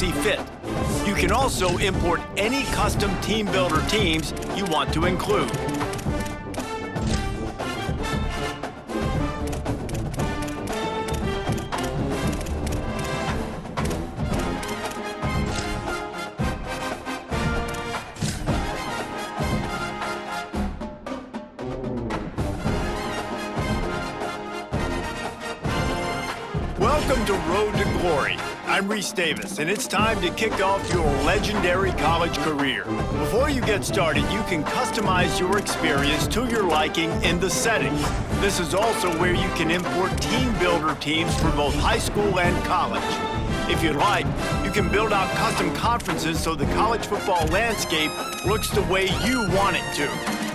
see fit. You can also import any custom Team Builder teams you want to include. Welcome to Road to Glory. I'm Reese Davis, and it's time to kick off your legendary college career. Before you get started, you can customize your experience to your liking in the settings. This is also where you can import Team Builder teams for both high school and college. If you'd like, you can build out custom conferences so the college football landscape looks the way you want it to.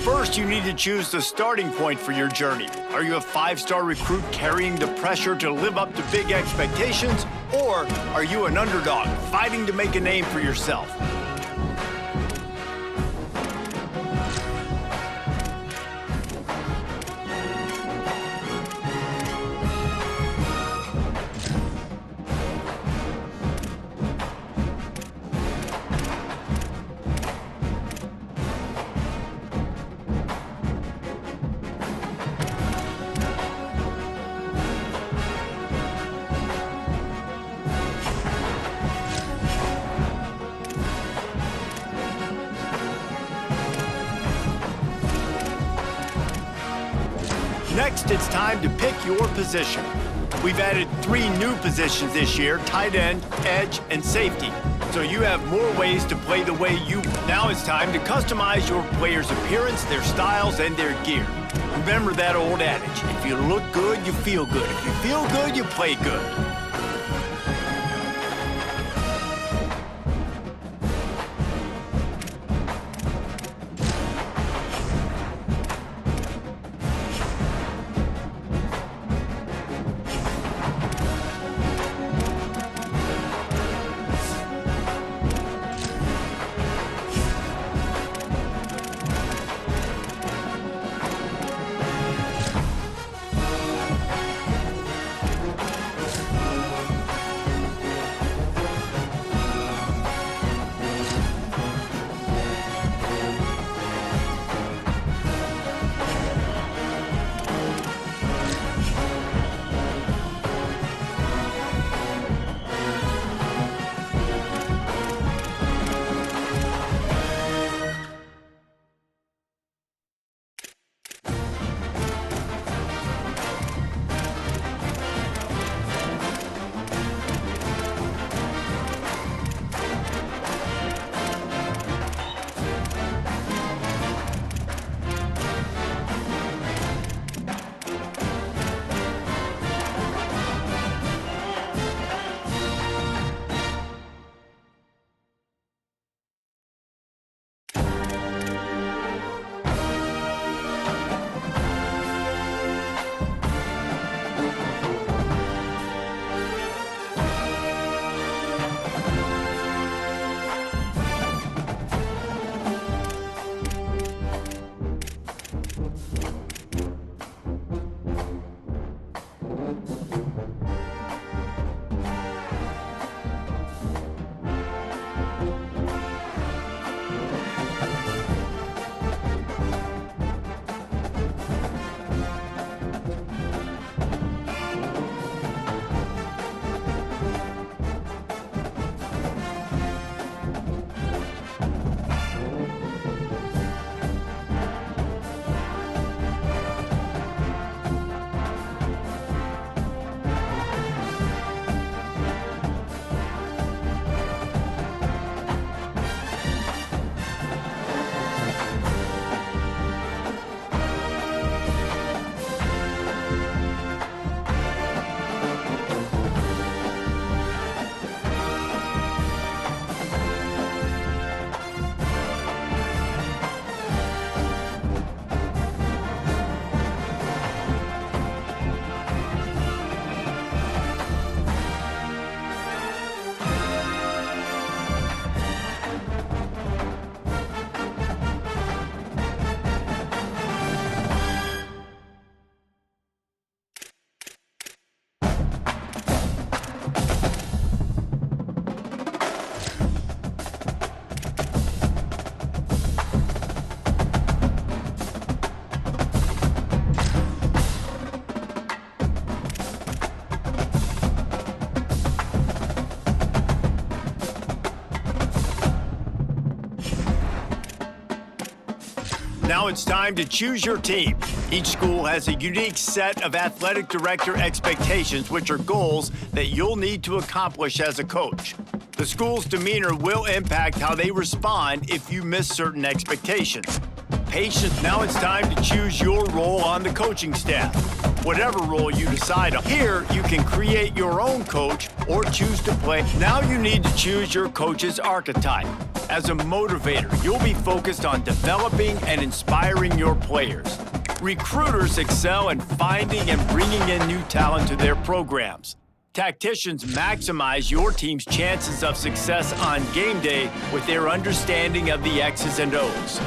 First, you need to choose the starting point for your journey. Are you a five-star recruit carrying the pressure to live up to big expectations? Or are you an underdog fighting to make a name for yourself? Next, it's time to pick your position. We've added 3 new positions this year: tight end, edge, and safety. So you have more ways to play the way you want. Now it's time to customize your player's appearance, their styles, and their gear. Remember that old adage: if you look good, you feel good. If you feel good, you play good. Now it's time to choose your team. Each school has a unique set of athletic director expectations, which are goals that you'll need to accomplish as a coach. The school's demeanor will impact how they respond if you miss certain expectations. Patience. Now it's time to choose your role on the coaching staff. Whatever role you decide on. Here, you can create your own coach or choose to play. Now you need to choose your coach's archetype. As a motivator, you'll be focused on developing and inspiring your players. Recruiters excel in finding and bringing in new talent to their programs. Tacticians maximize your team's chances of success on game day with their understanding of the X's and O's.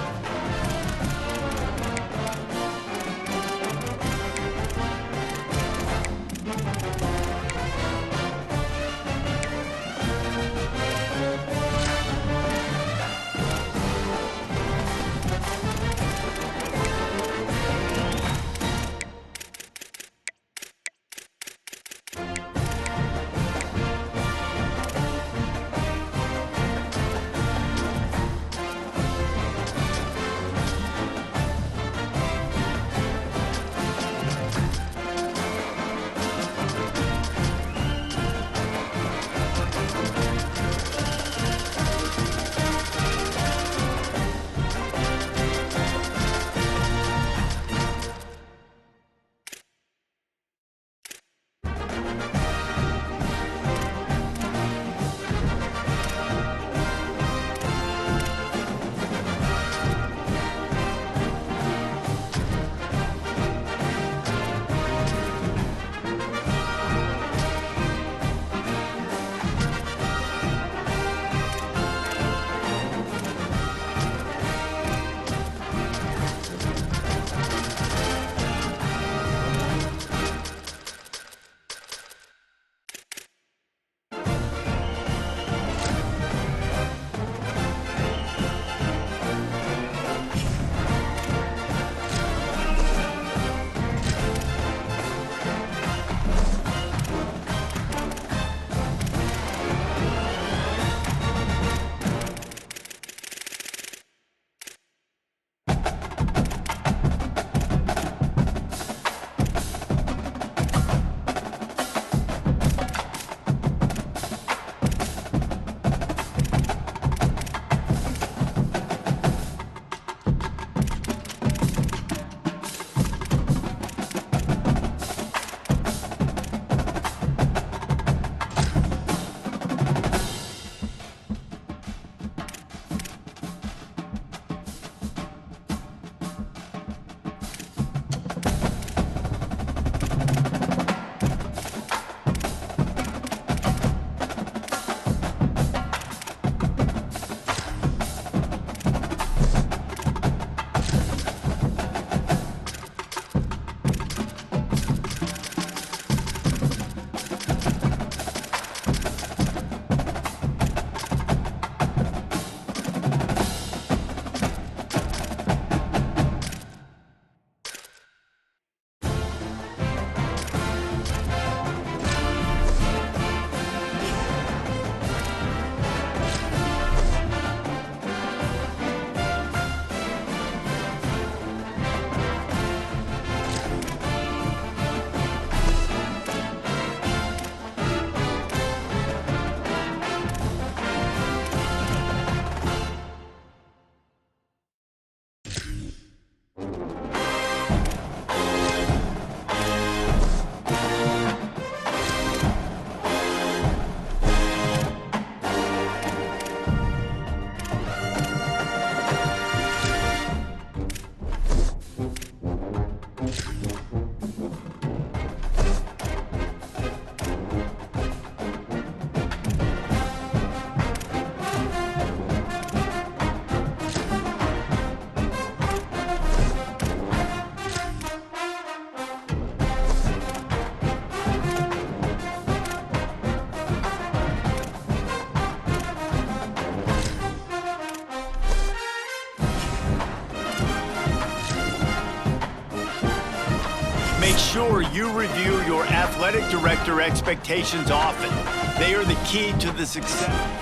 Make sure you review your athletic director expectations often. They are the key to the success.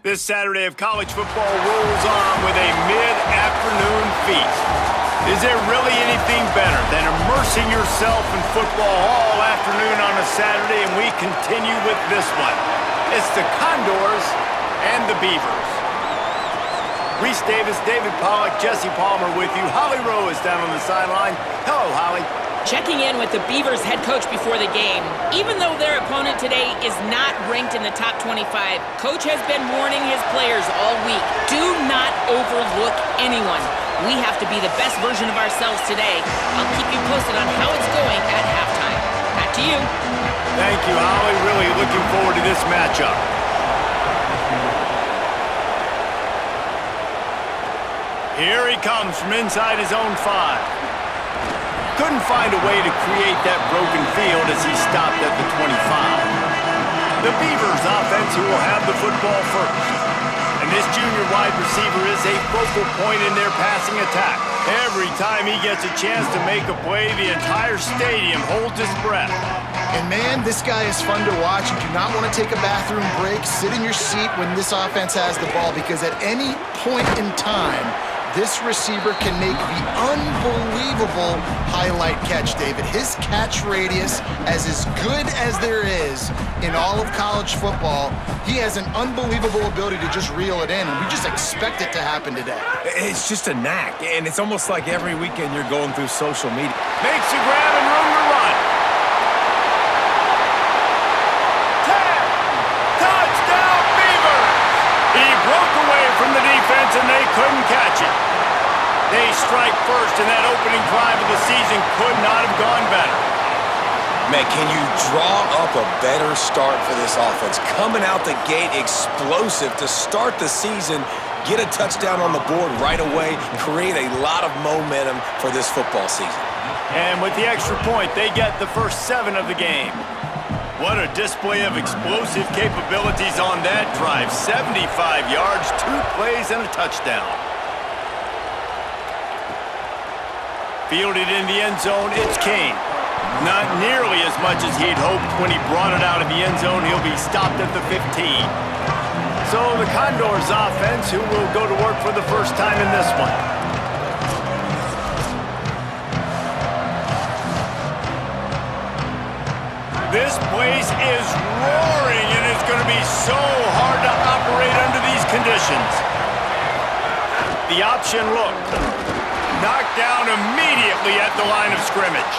This Saturday of college football rolls on with a mid-afternoon feast. Is there really anything better than immersing yourself in football all afternoon on a Saturday? And we continue with this one. It's the Condors and the Beavers. Reese Davis, David Pollack, Jesse Palmer with you. Holly Rowe is down on the sideline. Hello, Holly. Checking in with the Beavers head coach before the game. Even though their opponent today is not ranked in the top 25, Coach has been warning his players all week. Do not overlook anyone. We have to be the best version of ourselves today. I'll keep you posted on how it's going at halftime. Back to you. Thank you, Holly. Really looking forward to this matchup. Here he comes from inside his own 5. Couldn't find a way to create that broken field as he stopped at the 25. The Beavers offense who will have the football first. And this junior wide receiver is a focal point in their passing attack. Every time he gets a chance to make a play, the entire stadium holds its breath. And man, this guy is fun to watch. You do not want to take a bathroom break. Sit in your seat when this offense has the ball, because at any point in time, this receiver can make the unbelievable highlight catch, David. His catch radius is good as there is in all of college football. He has an unbelievable ability to just reel it in, and we just expect it to happen today. It's just a knack, and it's almost like every weekend you're going through social media. Makes a grab and room to run. 10. Touchdown, Beavers! He broke away from the defense, and they couldn't catch it. They strike first, and that opening drive of the season could not have gone better. Man, can you draw up a better start for this offense? Coming out the gate explosive to start the season, get a touchdown on the board right away, create a lot of momentum for this football season. And with the extra point, they get the first 7 of the game. What a display of explosive capabilities on that drive. 75 yards, 2 plays, and a touchdown. Fielded in the end zone, it's Kane. Not nearly as much as he'd hoped when he brought it out of the end zone. He'll be stopped at the 15. So the Condors offense, who will go to work for the first time in this one. This place is roaring, and it's going to be so hard to operate under these conditions. The option look. Knocked down immediately at the line of scrimmage.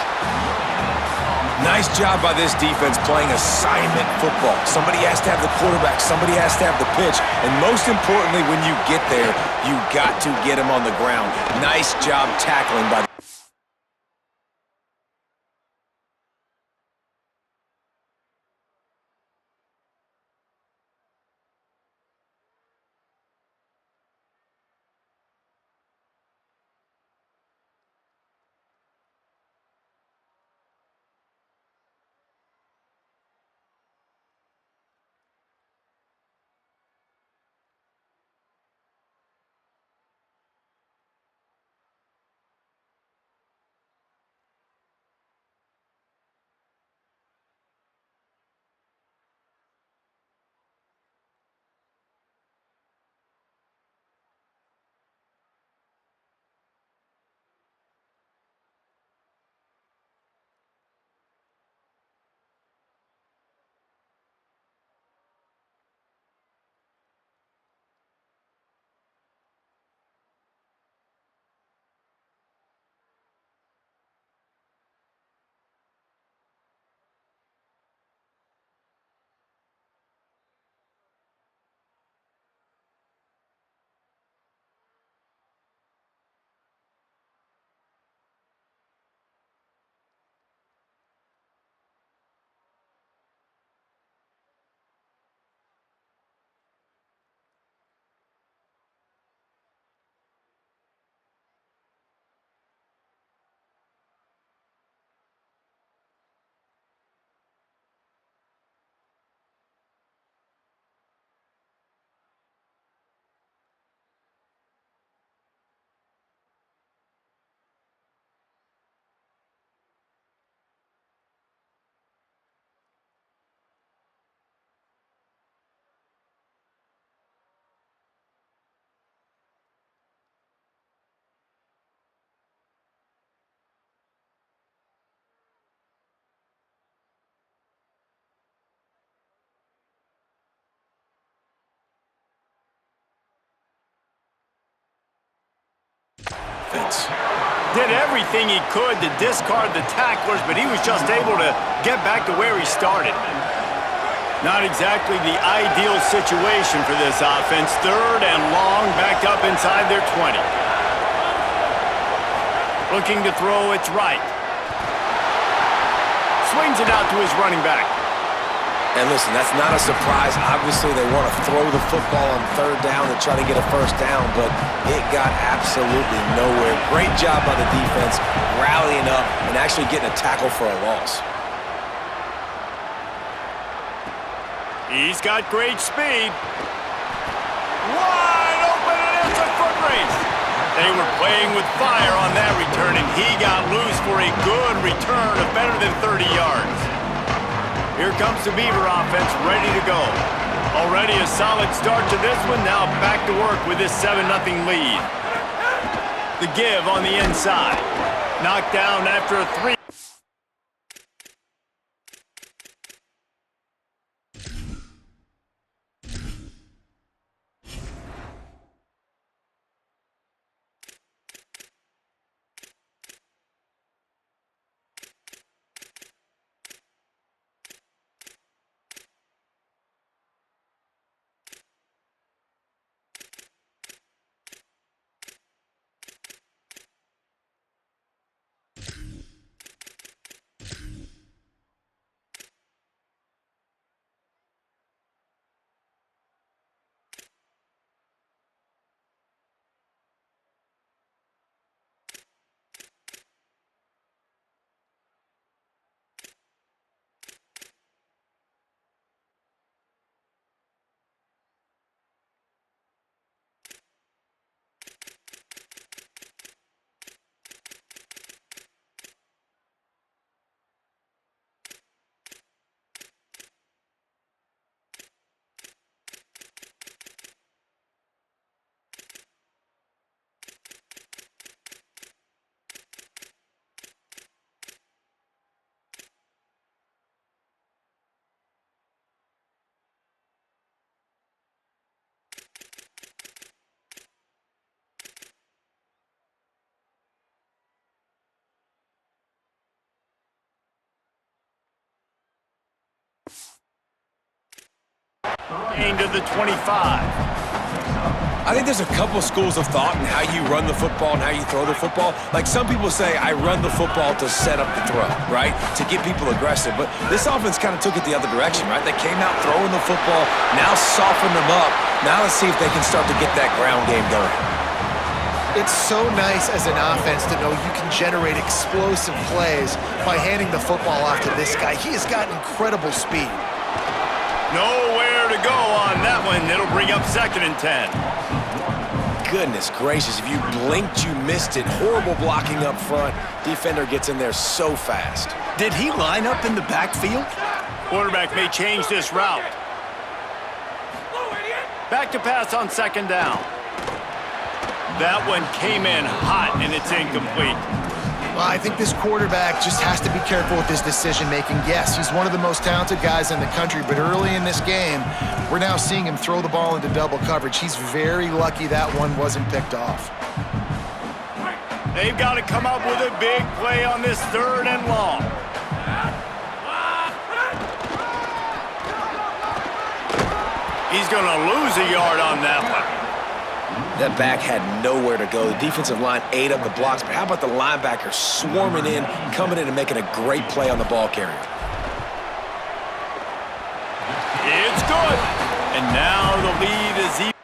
Nice job by this defense playing assignment football. Somebody has to have the quarterback, somebody has to have the pitch, and most importantly, when you get there, you got to get him on the ground. Nice job tackling by defense. Did everything he could to discard the tacklers, but he was just able to get back to where he started. Not exactly the ideal situation for this offense. 3rd and long, backed up inside their 20. Looking to throw, it's right. Swings it out to his running back. And listen, that's not a surprise. Obviously, they want to throw the football on 3rd down to try to get a 1st down, but it got absolutely nowhere. Great job by the defense, rallying up and actually getting a tackle for a loss. He's got great speed. Wide open, and it's a foot race. They were playing with fire on that return, and he got loose for a good return of better than 30 yards. Here comes the Beaver offense, ready to go. Already a solid start to this one, now back to work with this 7-0 lead. The give on the inside. Knocked down after a 3. Gain to the 25. I think there's a couple schools of thought in how you run the football and how you throw the football. Like some people say, I run the football to set up the throw, right? To get people aggressive. But this offense kind of took it the other direction, right? They came out throwing the football, now soften them up. Now let's see if they can start to get that ground game going. It's so nice as an offense to know you can generate explosive plays by handing the football off to this guy. He has got incredible speed. Nowhere to go on that one. It'll bring up 2nd and 10. Goodness gracious, if you blinked, you missed it. Horrible blocking up front. Defender gets in there so fast. Did he line up in the backfield? Quarterback may change this route. Back to pass on 2nd down. That one came in hot, and it's incomplete. Well, I think this quarterback just has to be careful with his decision-making. Yes, he's one of the most talented guys in the country, but early in this game, we're now seeing him throw the ball into double coverage. He's very lucky that one wasn't picked off. They've got to come up with a big play on this 3rd and long. He's going to lose a yard on that one. That back had nowhere to go. The defensive line ate up the blocks, but how about the linebacker swarming in, coming in and making a great play on the ball carrier? It's good. And now the lead is even.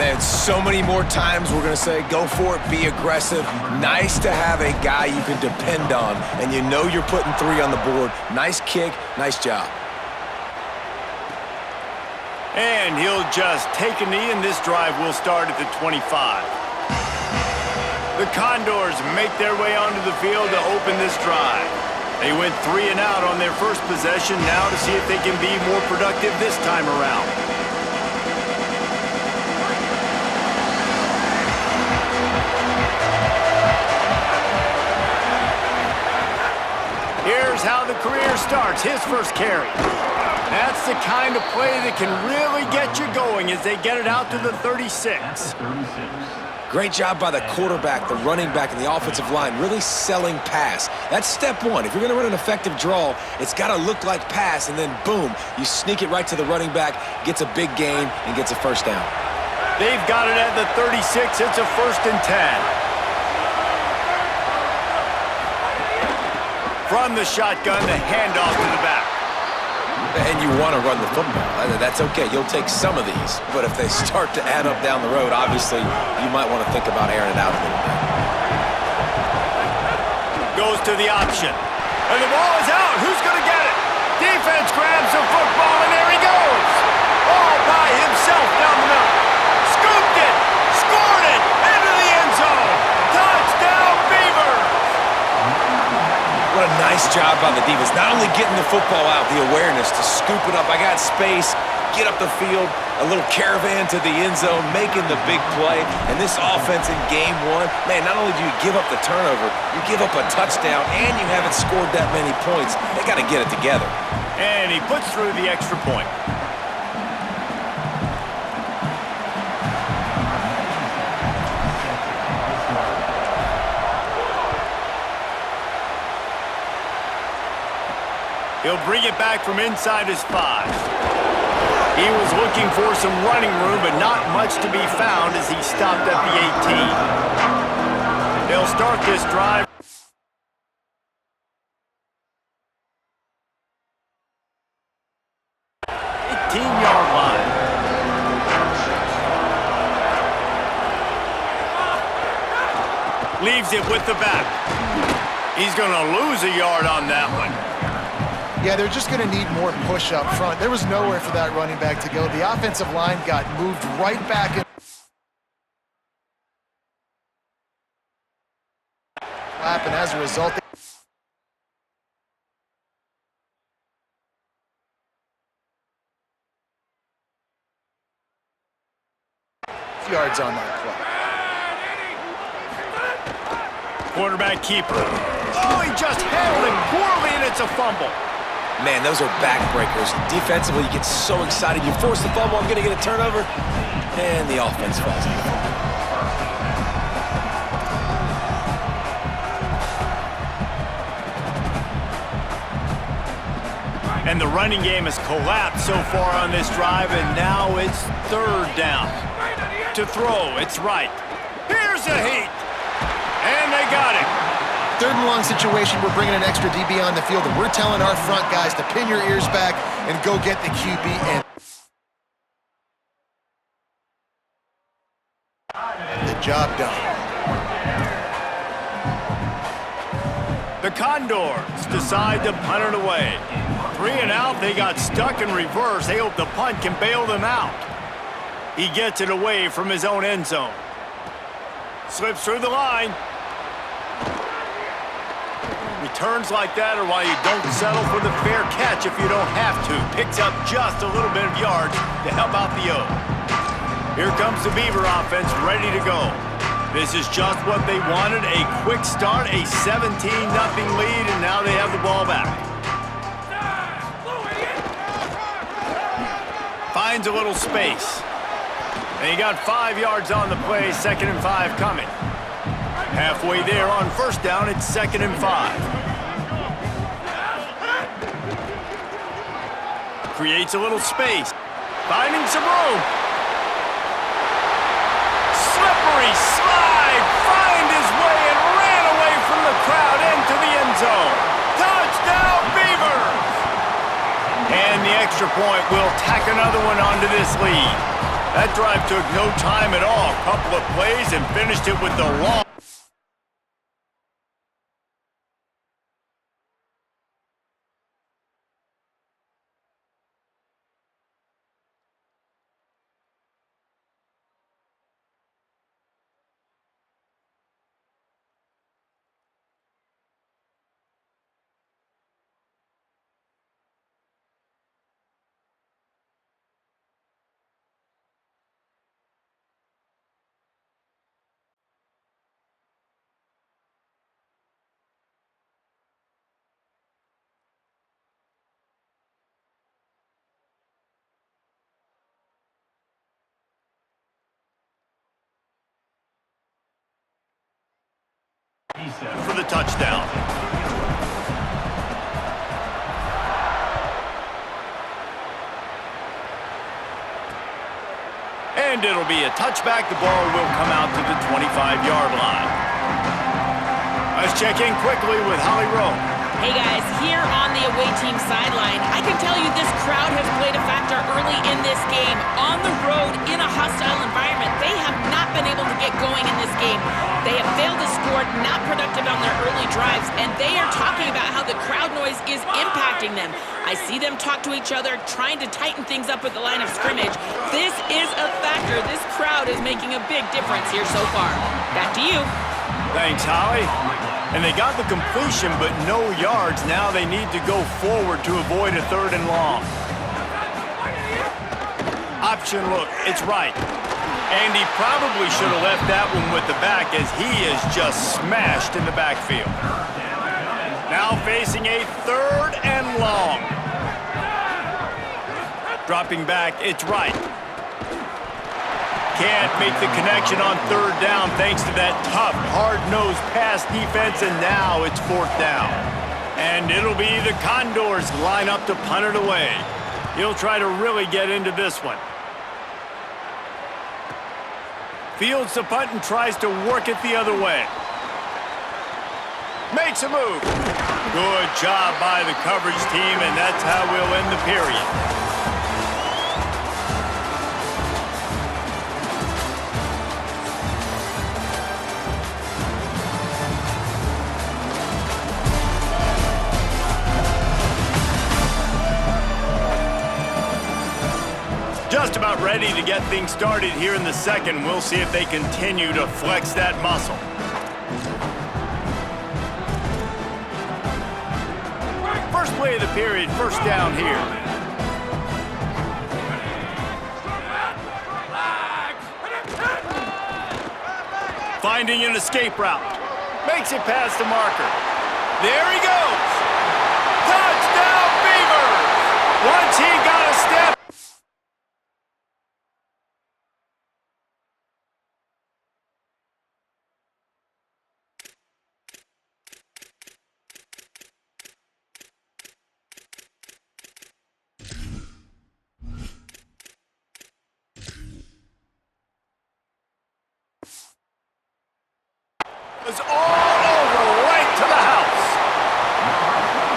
Man, so many more times we're going to say, go for it, be aggressive. Nice to have a guy you can depend on, and you know you're putting 3 on the board. Nice kick, nice job. And he'll just take a knee, and this drive will start at the 25. The Condors make their way onto the field to open this drive. They went 3 and out on their first possession, now to see if they can be more productive this time around. Here's how the career starts, his first carry. That's the kind of play that can really get you going as they get it out to the 36. Great job by the quarterback, the running back, and the offensive line, really selling pass. That's step one. If you're going to run an effective draw, it's got to look like pass, and then boom, you sneak it right to the running back, gets a big gain, and gets a first down. They've got it at the 36. It's a 1st and 10. From the shotgun, the handoff to the back. And you want to run the football. That's okay. You'll take some of these. But if they start to add up down the road, obviously, you might want to think about airing it out a little bit. Goes to the option. And the ball is out. Who's going to get it? Defense grabs the football, and there he goes. All by himself down the middle. Scooped it. Scored it. Into the end zone. Touchdown, Beavers. What a nice job by the defense. Not only getting the football out, the awareness to scoop it up. I got space, get up the field, a little caravan to the end zone, making the big play. And this offense in game 1, man, not only do you give up the turnover, you give up a touchdown, and you haven't scored that many points. They got to get it together. And he puts through the extra point. He'll bring it back from inside his 5. He was looking for some running room, but not much to be found as he stopped at the 18. They'll start this drive. 18-yard line. Leaves it with the back. He's going to lose a yard on that one. Yeah, they're just going to need more push up front. There was nowhere for that running back to go. The offensive line got moved right back in. And as a result, yards on that play. Quarterback keeper. Oh, he just handled it poorly, and it's a fumble. Man, those are backbreakers. Defensively, you get so excited. You force the fumble, I'm going to get a turnover, and the offense falls in. And the running game has collapsed so far on this drive, and now it's 3rd down. To throw, it's right. Here's a heat. And they got it. 3rd and long situation, we're bringing an extra DB on the field, and we're telling our front guys to pin your ears back and go get the QB and the job done. The Condors decide to punt it away. 3 and out, they got stuck in reverse. They hope the punt can bail them out. He gets it away from his own end zone. Slips through the line. Returns like that are why you don't settle for the fair catch if you don't have to. Picks up just a little bit of yards to help out the O. Here comes the Beaver offense ready to go. This is just what they wanted, a quick start, a 17-0 lead, and now they have the ball back. Finds a little space. And he got 5 yards on the play, 2nd and 5 coming. Halfway there on 1st down, it's 2nd and 5. Creates a little space. Finding some room. Slippery slide. Find his way and ran away from the crowd into the end zone. Touchdown, Beavers! And the extra point will tack another one onto this lead. That drive took no time at all. A couple of plays and finished it with the long. For the touchdown. And it'll be a touchback. The ball will come out to the 25-yard line. Let's check in quickly with Holly Rowe. Hey guys, here on the away team sideline, I can tell you this crowd has played a factor early in this game. On the road, in a hostile environment, they have not been able to get going in this game. They have failed to score, not productive on their early drives, and they are talking about how the crowd noise is impacting them. I see them talk to each other, trying to tighten things up at the line of scrimmage. This is a factor. This crowd is making a big difference here so far. Back to you. Thanks, Holly. And they got the completion, but no yards. Now they need to go forward to avoid a 3rd and long. Option look, it's right. And he probably should have left that one with the back as he is just smashed in the backfield. Now facing a 3rd and long. Dropping back, it's right. Can't make the connection on 3rd down thanks to that tough, hard-nosed pass defense, and now it's 4th down. And it'll be the Condors line up to punt it away. He'll try to really get into this one. Fields the punt and tries to work it the other way. Makes a move. Good job by the coverage team, and that's how we'll end the period. Just about ready to get things started here in the second. We'll see if they continue to flex that muscle. First play of the period, 1st down here. Finding an escape route. Makes it past the marker. There he goes. Touchdown, Beavers! Once he got a step. Is all over, right to the house.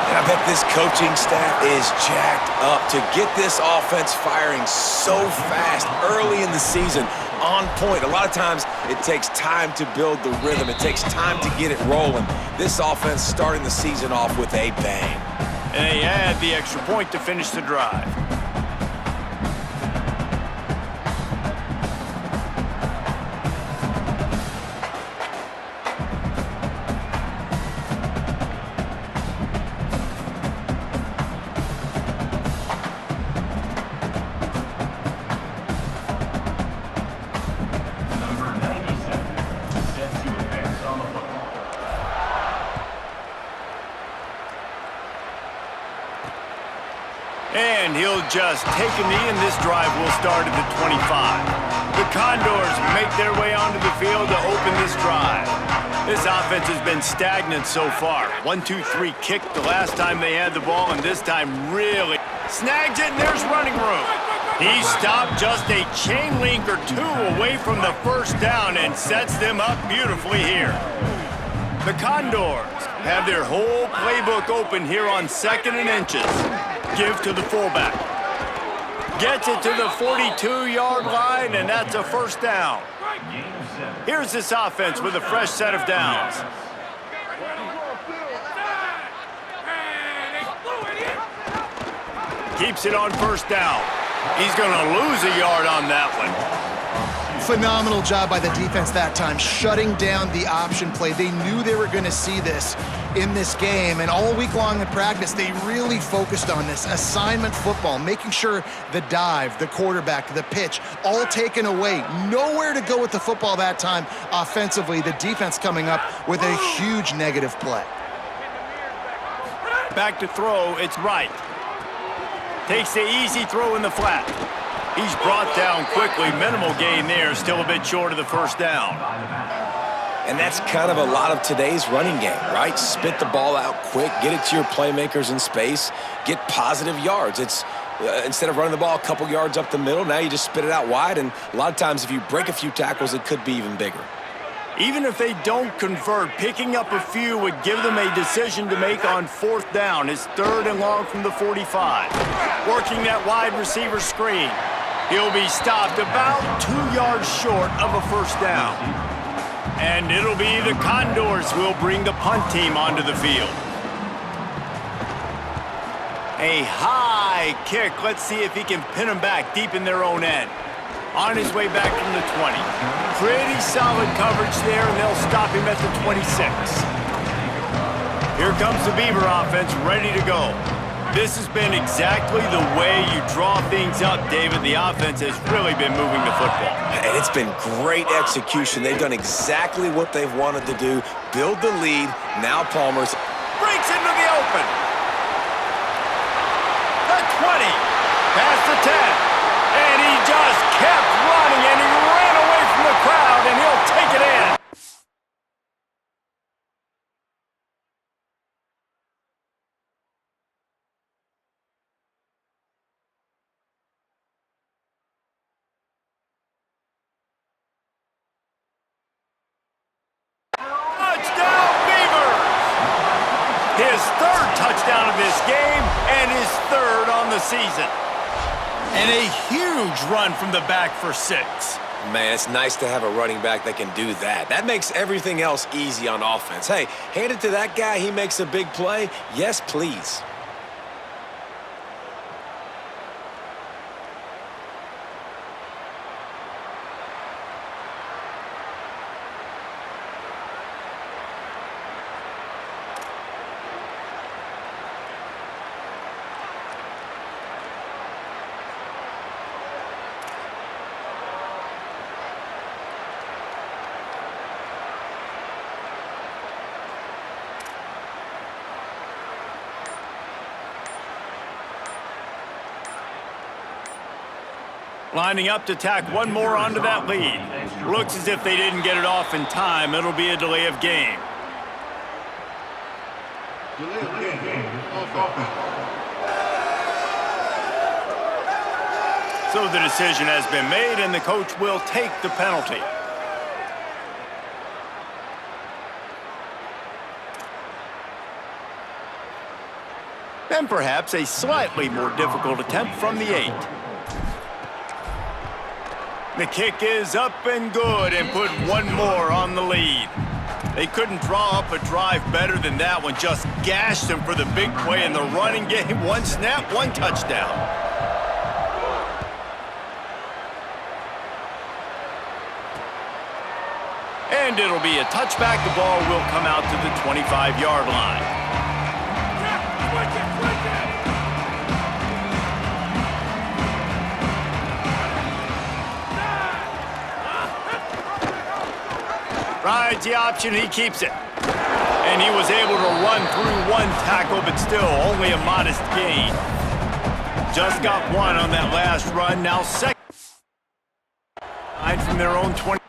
And I bet this coaching staff is jacked up to get this offense firing so fast early in the season, on point. A lot of times it takes time to build the rhythm. It takes time to get it rolling. This offense starting the season off with a bang. And they add the extra point to finish the drive. And he'll just take a knee, and this drive will start at the 25. The Condors make their way onto the field to open this drive. This offense has been stagnant so far. 1-2-3 kick the last time they had the ball, and this time really snags it, and there's running room. He stopped just a chain link or two away from the 1st down and sets them up beautifully here. The Condors have their whole playbook open here on 2nd and inches. Give to the fullback. Gets it to the 42-yard line, and that's a first down. Here's this offense with a fresh set of downs. Keeps it on first down. He's going to lose a yard on that one. Phenomenal job by the defense that time, shutting down the option play. They knew they were going to see this in this game, and all week long in practice, they really focused on this assignment football, making sure the dive, the quarterback, the pitch, all taken away. Nowhere to go with the football that time offensively. The defense coming up with a huge negative play. Back to throw, it's right. Takes the easy throw in the flat. He's brought down quickly. Minimal gain there, still a bit short of the first down. And that's kind of a lot of today's running game, right? Spit the ball out quick, get it to your playmakers in space, get positive yards. It's instead of running the ball a couple yards up the middle, now you just spit it out wide, and a lot of times if you break a few tackles, it could be even bigger. Even if they don't convert, picking up a few would give them a decision to make on fourth down. It's 3rd and long from the 45. Working that wide receiver screen. He'll be stopped about 2 yards short of a first down. And it'll be the Condors who will bring the punt team onto the field. A high kick. Let's see if he can pin them back deep in their own end. On his way back from the 20. Pretty solid coverage there, and they'll stop him at the 26. Here comes the Beaver offense ready to go. This has been exactly the way you draw things up, David. The offense has really been moving the football. And it's been great execution. They've done exactly what they've wanted to do. Build the lead. Now Palmer's breaks into the open. The 20. Past the 10. And he just kept running, and he ran away from the crowd, and he'll take it in. Touchdown, Beavers! His 3rd touchdown of this game, and his 3rd on the season. And a huge run from the back for 6. Man, it's nice to have a running back that can do that. That makes everything else easy on offense. Hey, hand it to that guy, he makes a big play. Yes, please. Lining up to tack one more onto that lead. Looks as if they didn't get it off in time. It'll be a delay of game. So the decision has been made, and the coach will take the penalty. Then perhaps a slightly more difficult attempt from the 8. The kick is up and good, and put one more on the lead. They couldn't draw up a drive better than that one. Just gashed them for the big play in the running game. One snap, one touchdown. And it'll be a touchback. The ball will come out to the 25-yard line. Rides the option, he keeps it. And he was able to run through one tackle, but still only a modest gain. Just got one on that last run. Now second. From their own 20.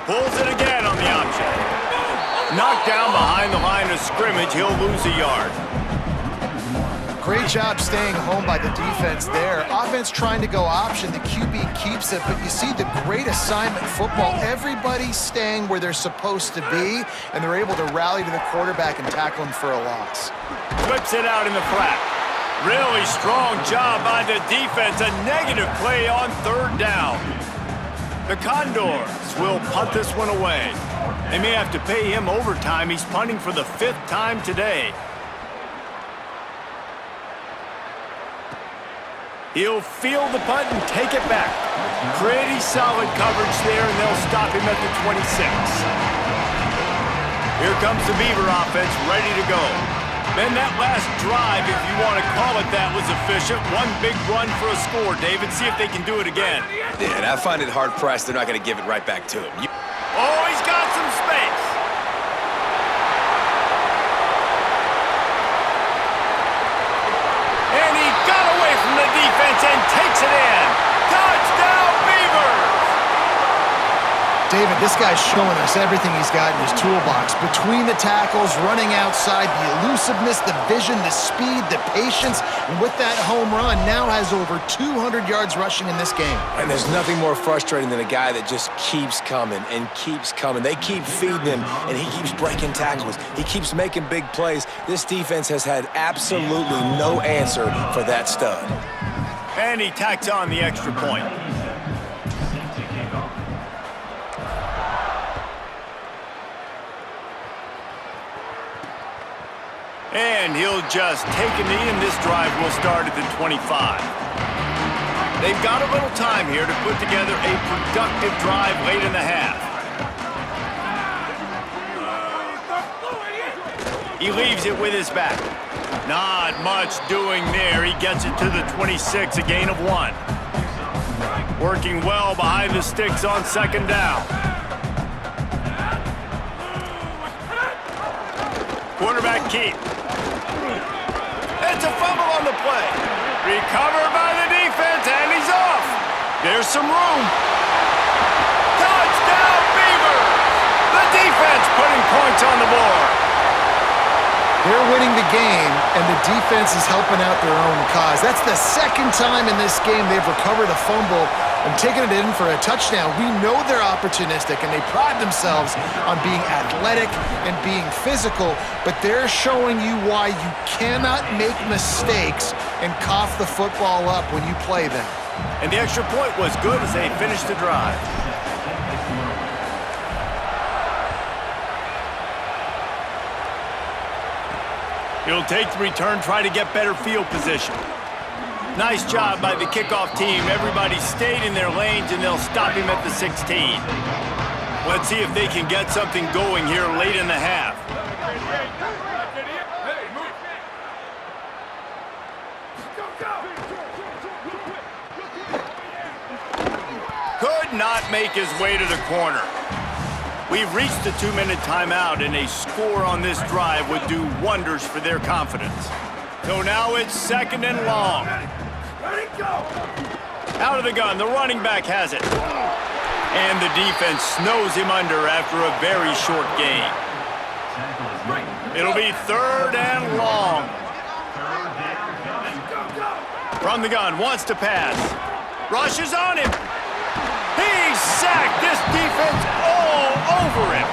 Pulls it again on the option. Knocked down behind the line of scrimmage, he'll lose a yard. Great job staying home by the defense there. Offense trying to go option. The QB keeps it, but you see the great assignment football. Everybody's staying where they're supposed to be, and they're able to rally to the quarterback and tackle him for a loss. Flips it out in the flat. Really strong job by the defense. A negative play on third down. The Condors will punt this one away. They may have to pay him overtime. He's punting for the 5th time today. He'll field the punt and take it back. Pretty solid coverage there, and they'll stop him at the 26. Here comes the Beaver offense, ready to go. Man, that last drive, if you want to call it that, was efficient. One big run for a score, David. See if they can do it again. Yeah, and I find it hard-pressed they're not going to give it right back to him. Oh, he's got some space. And he got away from the defense and takes it in. Touchdown, Beavers! David, this guy's showing us everything he's got in his toolbox. Between the tackles, running outside, the elusiveness, the vision, the speed, the patience, and with that home run, now has over 200 yards rushing in this game. And there's nothing more frustrating than a guy that just keeps coming and keeps coming. They keep feeding him, and he keeps breaking tackles. He keeps making big plays. This defense has had absolutely no answer for that stud. And he tacks on the extra point. And he'll just take a knee, and this drive will start at the 25. They've got a little time here to put together a productive drive late in the half. He leaves it with his back. Not much doing there. He gets it to the 26, a gain of 1. Working well behind the sticks on second down. Quarterback keep. It's a fumble on the play. Recovered by the defense, and he's off. There's some room. Touchdown, Beavers! The defense putting points on the board. They're winning the game, and the defense is helping out their own cause. That's the second time in this game they've recovered a fumble and taken it in for a touchdown. We know they're opportunistic, and they pride themselves on being athletic and being physical, but they're showing you why you cannot make mistakes and cough the football up when you play them. And the extra point was good as they finished the drive. He'll take the return, try to get better field position. Nice job by the kickoff team. Everybody stayed in their lanes, and they'll stop him at the 16. Let's see if they can get something going here late in the half. Could not make his way to the corner. We've reached the 2-minute timeout, and a score on this drive would do wonders for their confidence. So now it's second and long. Out of the gun, the running back has it. And the defense snows him under after a very short gain. It'll be third and long. From the gun, wants to pass. Rushes on him. He's sacked. This defense all over him.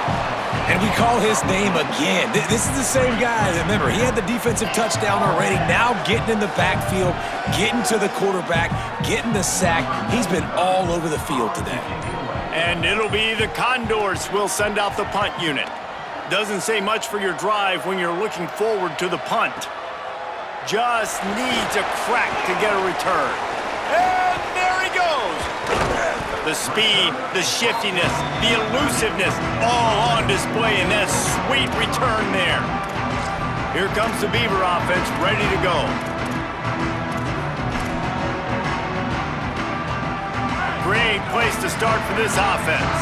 And we call his name again. This is the same guy. Remember, he had the defensive touchdown already. Now getting in the backfield, getting to the quarterback, getting the sack. He's been all over the field today. And it'll be the Condors will send out the punt unit. Doesn't say much for your drive when you're looking forward to the punt. Just needs a crack to get a return. And there he goes. The speed, the shiftiness, the elusiveness, all on display in that sweet return there. Here comes the Beaver offense, ready to go. Great place to start for this offense.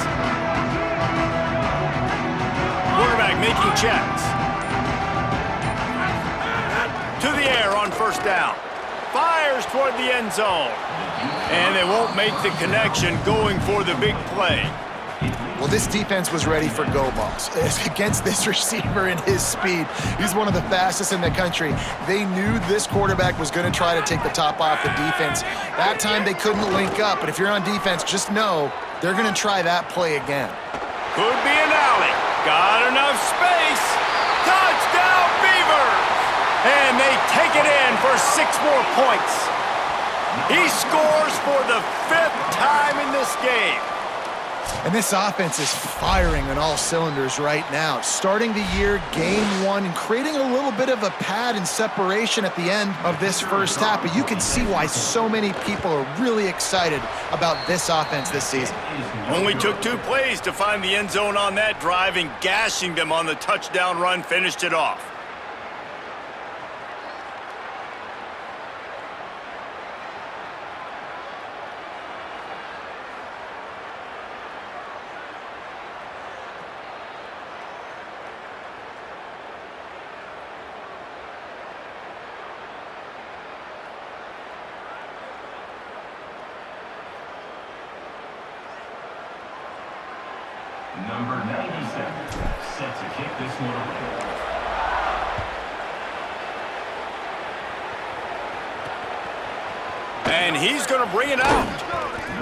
Quarterback making checks. To the air on first down. Fires toward the end zone. And they won't make the connection going for the big play. Well, this defense was ready for go balls. Against this receiver and his speed, he's one of the fastest in the country. They knew this quarterback was going to try to take the top off the defense. That time they couldn't link up, but if you're on defense, just know they're going to try that play again. Could be an alley. Got enough space. Touchdown, Beavers! And they take it in for 6 more points. He scores for the 5th time in this game. And this offense is firing on all cylinders right now. Starting the year, game 1, and creating a little bit of a pad and separation at the end of this first half. But you can see why so many people are really excited about this offense this season. Only took 2 plays to find the end zone on that drive, and gashing them on the touchdown run finished it off. Number 97, set to kick this one away. And he's going to bring it out.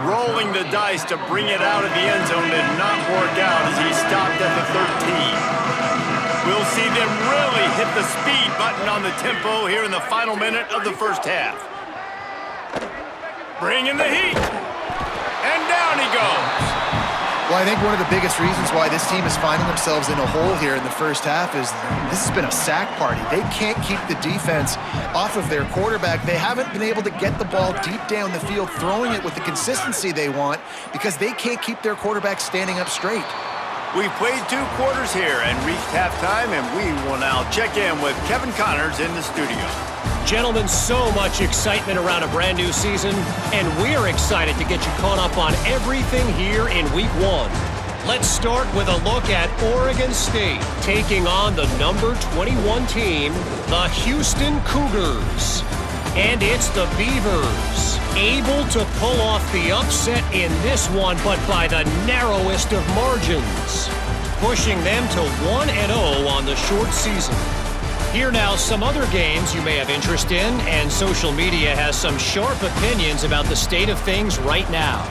Rolling the dice to bring it out of the end zone did not work out as he stopped at the 13. We'll see them really hit the speed button on the tempo here in the final minute of the first half. Bringing the heat. And down he goes. Well, I think one of the biggest reasons why this team is finding themselves in a hole here in the first half is this has been a sack party. They can't keep the defense off of their quarterback. They haven't been able to get the ball deep down the field, throwing it with the consistency they want because they can't keep their quarterback standing up straight. We've played 2 quarters here and reached halftime, and we will now check in with Kevin Connors in the studio. Gentlemen, so much excitement around a brand new season, and we're excited to get you caught up on everything here in Week 1. Let's start with a look at Oregon State taking on the number 21 team, the Houston Cougars. And it's the Beavers, able to pull off the upset in this one, but by the narrowest of margins, pushing them to 1-0 on the short season. Here now, some other games you may have interest in, and social media has some sharp opinions about the state of things right now.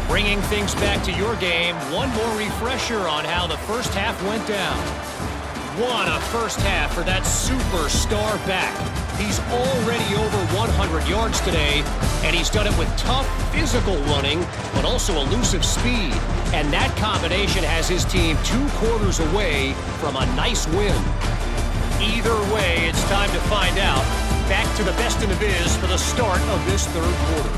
Bringing things back to your game, one more refresher on how the first half went down. What a first half for that superstar back. He's already over 100 yards today, and he's done it with tough physical running, but also elusive speed. And that combination has his team 2 quarters away from a nice win. Either way, it's time to find out. Back to the best in the biz for the start of this third quarter.